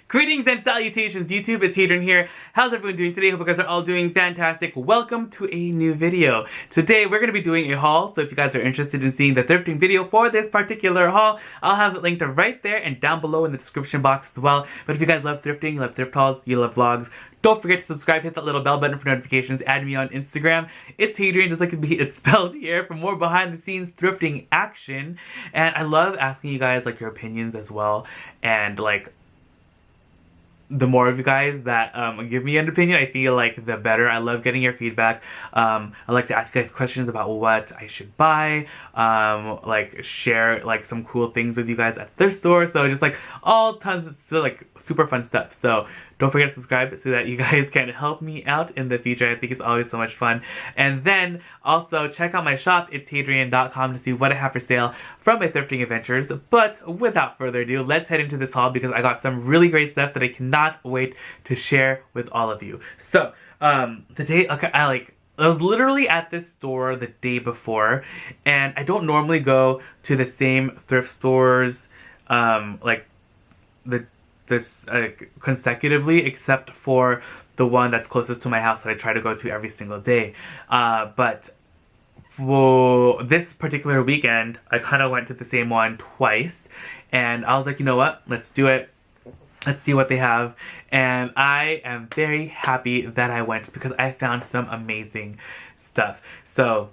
Greetings and salutations, YouTube. It's Hadrian here. How's everyone doing today? Hope you guys are all doing fantastic. Welcome to a new video. Today, we're going to be doing a haul. So if you guys are interested in seeing the thrifting video for this particular haul, I'll have it linked right there and down below in the description box as well. But if you guys love thrifting, you love thrift hauls, you love vlogs, don't forget to subscribe, hit that little bell button for notifications, add me on Instagram. It's Hadrian, just like it's spelled here, for more behind the scenes thrifting action. And I love asking you guys like your opinions as well. And like, the more of you guys that give me an opinion, I feel like the better. I love getting your feedback. I like to ask you guys questions about what I should buy, like share like some cool things with you guys at thrift store. So just like all tons of like super fun stuff. So don't forget to subscribe so that you guys can help me out in the future. I think it's always so much fun. And then also check out my shop, itsHadrian.com, to see what I have for sale from my thrifting adventures. But without further ado, let's head into this haul because I got some really great stuff that I cannot wait to share with all of you. So, today, okay, I was literally at this store the day before, and I don't normally go to the same thrift stores, consecutively, except for the one that's closest to my house that I try to go to every single day. But for this particular weekend, I kind of went to the same one twice, and I was like, you know what, let's do it. Let's see what they have. And I am very happy that I went because I found some amazing stuff. So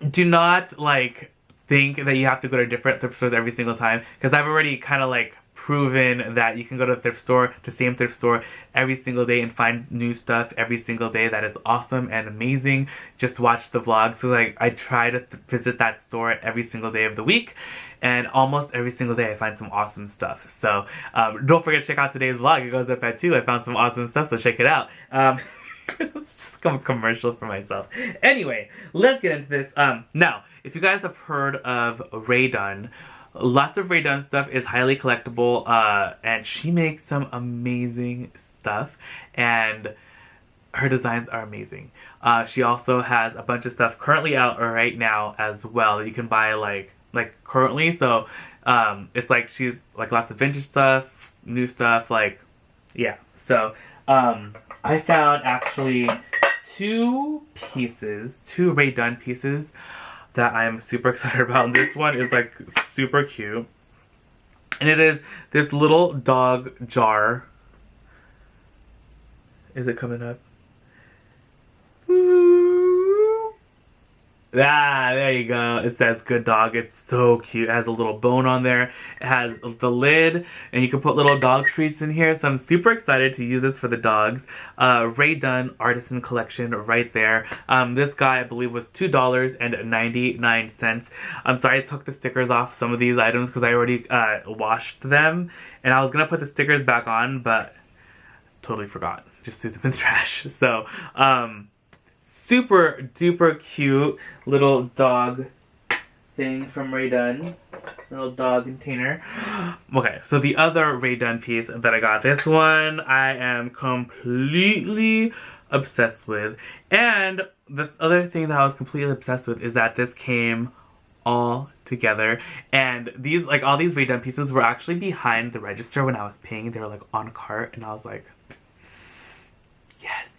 do not like think that you have to go to different thrift stores every single time, because I've already kind of like proven that you can go to the thrift store, the same thrift store every single day and find new stuff every single day that is awesome and amazing. Just watch the vlogs. So like I try to visit that store every single day of the week, and almost every single day I find some awesome stuff. So don't forget to check out today's vlog. It goes up at 2. I found some awesome stuff, so check it out. It's just a commercial for myself. Anyway, let's get into this. Now, if you guys have heard of Rae Dunn, lots of Rae Dunn stuff is highly collectible, and she makes some amazing stuff, and her designs are amazing. She also has a bunch of stuff currently out right now as well that you can buy like currently. So it's like she's like lots of vintage stuff, new stuff, like yeah. So I found actually two Rae Dunn pieces that I'm super excited about. And this one is like super cute, and it is this little dog jar. Is it coming up? Ah, there you go. It says good dog. It's so cute. It has a little bone on there. It has the lid, and you can put little dog treats in here. So I'm super excited to use this for the dogs. Rae Dunn Artisan Collection right there. This guy I believe was $2.99. I'm sorry I took the stickers off some of these items because I already washed them, and I was gonna put the stickers back on, but totally forgot. Just threw them in the trash. So super duper cute little dog thing from Rae Dunn. Little dog container. Okay, so the other Rae Dunn piece that I got, this one I am completely obsessed with. And the other thing that I was completely obsessed with is that this came all together. And these, like all these Rae Dunn pieces were actually behind the register when I was paying. They were like on a cart, and I was like, yes.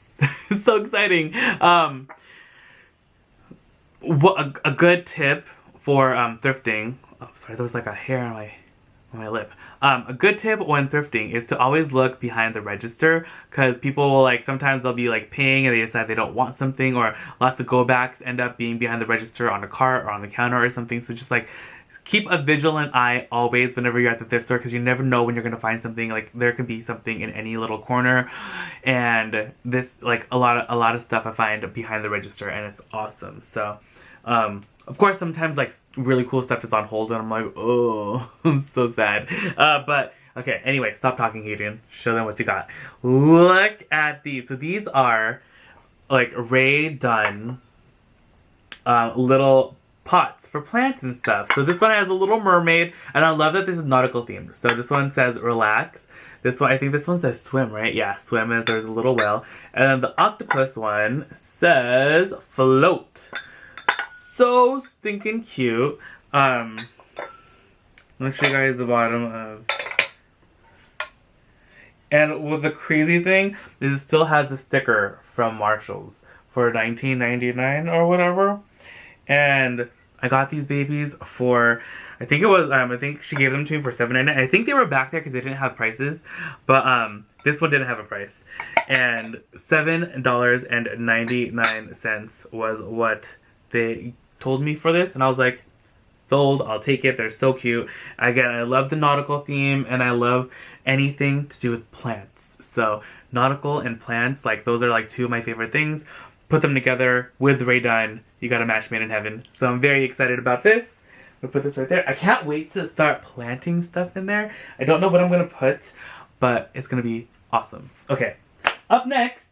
So exciting. What a good tip for thrifting. Oh, sorry, there was like a hair on my lip. A good tip when thrifting is to always look behind the register, because people will like, sometimes they'll be like paying and they decide they don't want something, or lots of go backs end up being behind the register on a cart or on the counter or something. So just like keep a vigilant eye always whenever you're at the thrift store, because you never know when you're gonna find something. Like there could be something in any little corner, and this like a lot of stuff I find behind the register, and it's awesome. So of course sometimes like really cool stuff is on hold, and I'm like, oh, I'm so sad. But okay, anyway, stop talking, Hadrian. Show them what you got. Look at these. So these are like Rae Dunn little pots for plants and stuff. So this one has a little mermaid, and I love that this is nautical themed. So this one says relax. This one, I think this one says swim, right? Yeah, swim, and there's a little whale. And then the octopus one says float. So stinking cute. Let me show you guys the bottom of And with the crazy thing is it still has a sticker from Marshall's for $19.99 or whatever. And I got these babies for, I think it was, I think she gave them to me for $7.99. I think they were back there because they didn't have prices, but this one didn't have a price. And $7.99 was what they told me for this, and I was like, sold, I'll take it. They're so cute. Again, I love the nautical theme, and I love anything to do with plants. So nautical and plants, like those are like two of my favorite things. Put them together with Ray Dunn, you got a match made in heaven. So I'm very excited about this. We'll put this right there. I can't wait to start planting stuff in there. I don't know what I'm gonna put, but it's gonna be awesome. Okay, up next.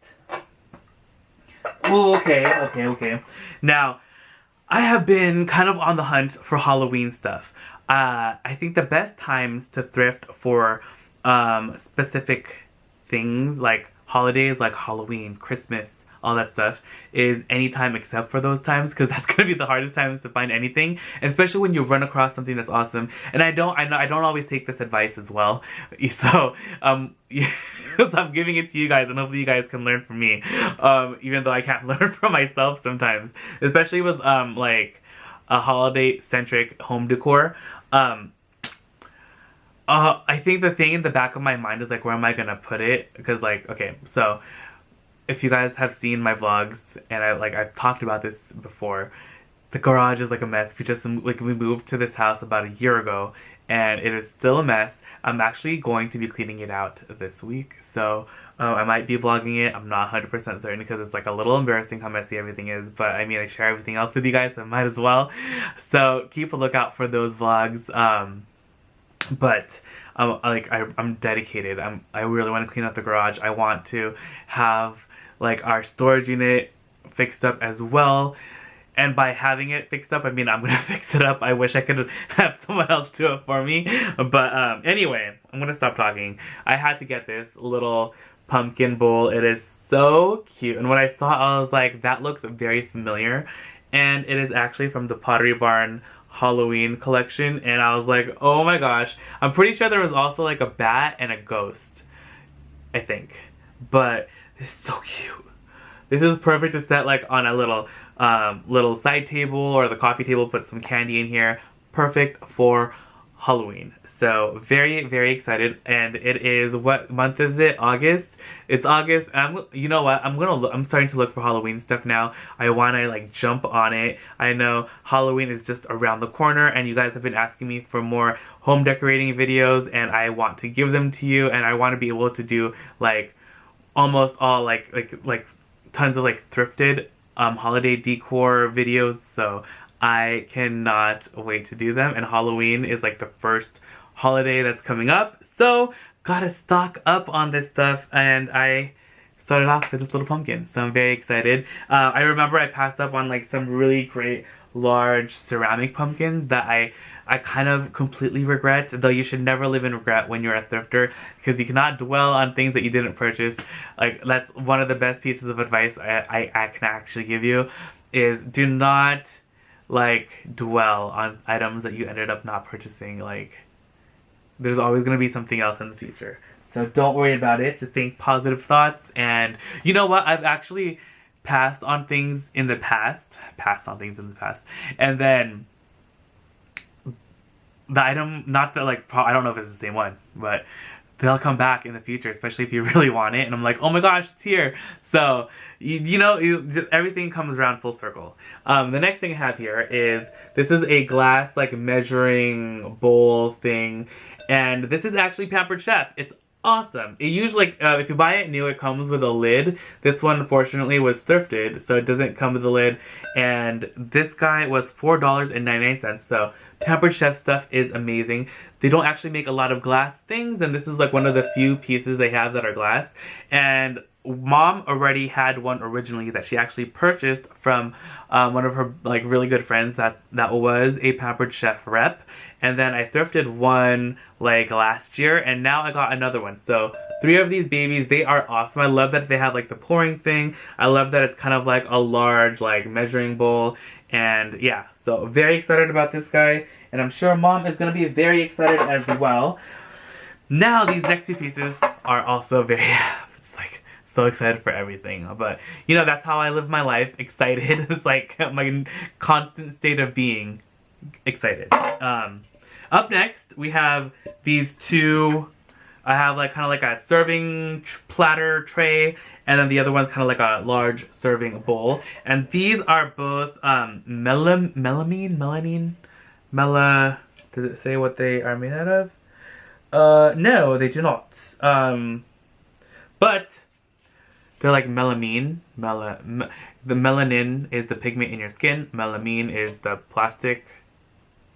Oh, okay. Now, I have been kind of on the hunt for Halloween stuff. I think the best times to thrift for specific things like holidays, like Halloween, Christmas, all that stuff, is anytime except for those times, because that's gonna be the hardest times to find anything, and especially when you run across something that's awesome. And I don't always take this advice as well, so so I'm giving it to you guys, and hopefully you guys can learn from me, even though I can't learn from myself sometimes, especially with like a holiday centric home decor. I think the thing in the back of my mind is like, where am I gonna put it? Because like, okay, so if you guys have seen my vlogs, and I've talked about this before, the garage is like a mess. We moved to this house about a year ago, and it is still a mess. I'm actually going to be cleaning it out this week, so I might be vlogging it. I'm not 100% certain because it's like a little embarrassing how messy everything is, but I mean, I share everything else with you guys, so I might as well. So keep a lookout for those vlogs. But I'm dedicated. I really want to clean out the garage. I want to have like our storage unit fixed up as well. And by having it fixed up, I mean I'm gonna fix it up. I wish I could have someone else do it for me. But anyway, I'm gonna stop talking. I had to get this little pumpkin bowl. It is so cute. And when I saw it, I was like, that looks very familiar. And it is actually from the Pottery Barn Halloween collection. And I was like, oh my gosh. I'm pretty sure there was also like a bat and a ghost, I think. But this is so cute. This is perfect to set like on a little side table or the coffee table, put some candy in here. Perfect for Halloween. So very, very excited. And it is, what month is it? August? It's August. You know what? I'm starting to look for Halloween stuff now. I want to like jump on it. I know Halloween is just around the corner, and you guys have been asking me for more home decorating videos, and I want to give them to you, and I want to be able to do like almost all like tons of like thrifted holiday decor videos. So I cannot wait to do them, and Halloween is like the first holiday that's coming up, so gotta stock up on this stuff. And I started off with this little pumpkin, so I'm very excited. I remember I passed up on like some really great large ceramic pumpkins that I kind of completely regret, though you should never live in regret when you're a thrifter, because you cannot dwell on things that you didn't purchase. Like, that's one of the best pieces of advice I can actually give you, is do not like dwell on items that you ended up not purchasing. Like, there's always going to be something else in the future, so don't worry about it. Just think positive thoughts. And you know what, I've actually passed on things in the past, and then the item, not that like, I don't know if it's the same one, but they'll come back in the future, especially if you really want it, and I'm like, oh my gosh, it's here. So you know, everything comes around full circle. The next thing I have here is, this is a glass like measuring bowl thing, and this is actually Pampered Chef. It's awesome. It usually, if you buy it new, it comes with a lid. This one, unfortunately, was thrifted, so it doesn't come with a lid. And this guy was $4.99, so Pampered Chef stuff is amazing. They don't actually make a lot of glass things, and this is like one of the few pieces they have that are glass. And Mom already had one originally that she actually purchased from one of her like really good friends that was a Pampered Chef rep. And then I thrifted one like last year, and now I got another one. So 3 of these babies, they are awesome. I love that they have like the pouring thing. I love that it's kind of like a large like measuring bowl. And yeah, so very excited about this guy, and I'm sure Mom is going to be very excited as well. Now these next 2 pieces are also very, just like, so excited for everything. But, you know, that's how I live my life, excited. It's like my constant state of being excited. Up next, we have these two. I have like kind of like a serving platter tray, and then the other one's kind of like a large serving bowl. And these are both melamine. Does it say what they are made out of? No, they do not. But they're like melamine. The melanin is the pigment in your skin. Melamine is the plastic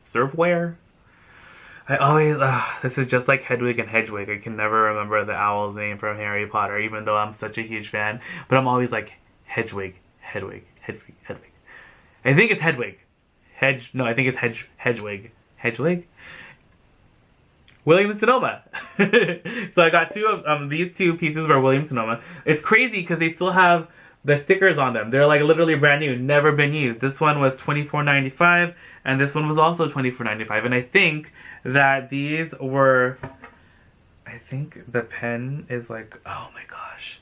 serveware. I always, this is just like Hedwig and Hedwig. I can never remember the owl's name from Harry Potter, even though I'm such a huge fan. But I'm always like, Hedwig. I think it's Hedwig. No, I think it's Hedwig. Williams Sonoma. So I got two of these two pieces were Williams Sonoma. It's crazy because they still have the stickers on them. They're like literally brand new, never been used. This one was $24.95 and this one was also $24.95. And I think that these were, I think the pen is like, oh my gosh,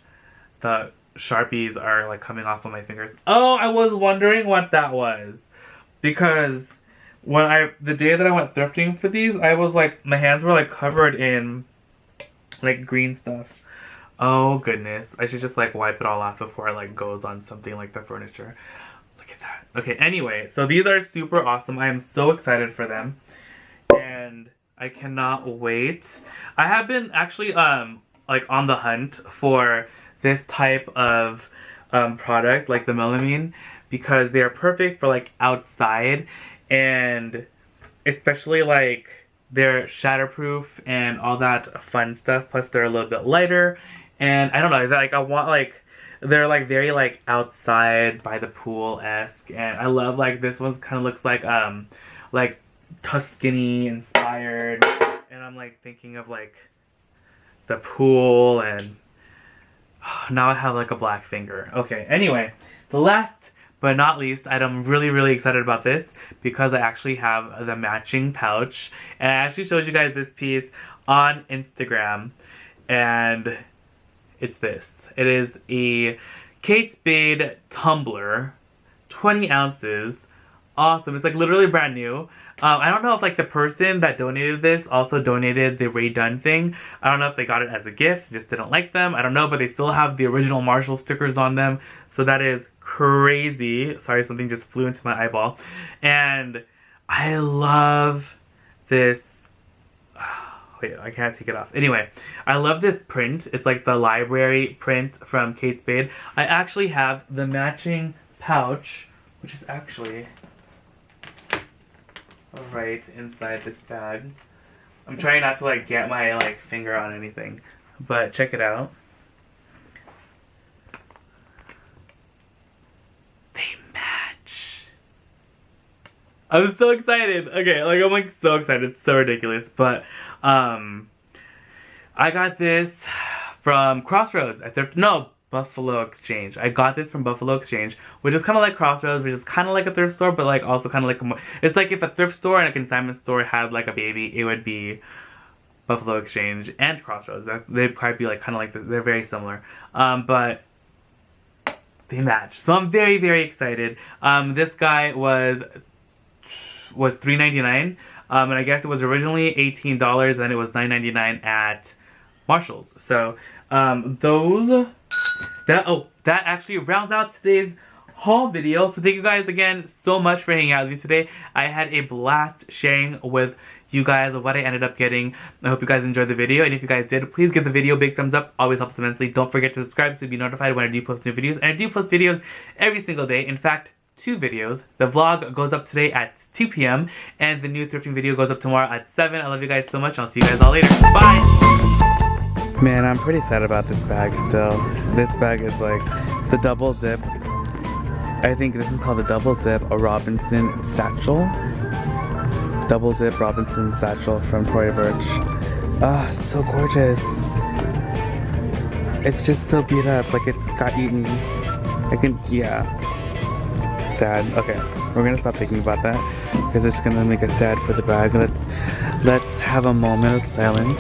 the Sharpies are like coming off of my fingers. Oh, I was wondering what that was, because when the day that I went thrifting for these, I was like, my hands were like covered in like green stuff. Oh goodness, I should just like wipe it all off before it like goes on something like the furniture. Look at that. Okay, anyway, so these are super awesome. I am so excited for them. And I cannot wait. I have been actually like on the hunt for this type of product, like the melamine, because they are perfect for like outside, and especially like they're shatterproof and all that fun stuff. Plus they're a little bit lighter, and I don't know, like I want like, they're like very like outside by the pool-esque, and I love like this one kind of looks like Tuscany inspired, and I'm like thinking of like the pool, and now I have like a black finger. Okay, anyway, the last but not least, I'm really excited about this because I actually have the matching pouch, and I actually showed you guys this piece on Instagram, and it's this. It is a Kate Spade tumbler, 20 ounces. Awesome. It's like literally brand new. I don't know if like the person that donated this also donated the Ray Dunn thing. I don't know if they got it as a gift, just didn't like them. I don't know, but they still have the original Marshall stickers on them. So that is crazy. Sorry, something just flew into my eyeball. And I love this. Wait, I can't take it off. Anyway, I love this print. It's like the library print from Kate Spade. I actually have the matching pouch, which is actually right inside this bag. I'm trying not to like get my like finger on anything, but check it out. They match. I'm so excited. Okay, like I'm like so excited. It's so ridiculous, but I got this from Crossroads at Buffalo Exchange. I got this from Buffalo Exchange, which is kind of like Crossroads, which is kind of like a thrift store, but like also kind of like it's like if a thrift store and a consignment store had like a baby, it would be Buffalo Exchange and Crossroads. They'd probably be like kind of like they're very similar, but they match. So I'm very excited. This guy was $3.99, and I guess it was originally $18, then it was $9.99 at Marshall's. So that actually rounds out today's haul video. So thank you guys again so much for hanging out with me today. I had a blast sharing with you guys what I ended up getting. I hope you guys enjoyed the video, and if you guys did, please give the video a big thumbs up. Always helps immensely. Don't forget to subscribe so you'll be notified when I do post new videos, and I do post videos every single day. In fact, 2 videos. The vlog goes up today at 2 p.m. and the new thrifting video goes up tomorrow at 7. I love you guys so much, and I'll see you guys all later. Bye! Man, I'm pretty sad about this bag still. This bag is like the double zip. I think this is called the double zip, a Robinson satchel. Double zip Robinson satchel from Tory Burch. Ah, it's so gorgeous. It's just so beat up, like it got eaten. Yeah. Sad. Okay, we're gonna stop thinking about that because it's gonna make us sad for the bag. Let's have a moment of silence.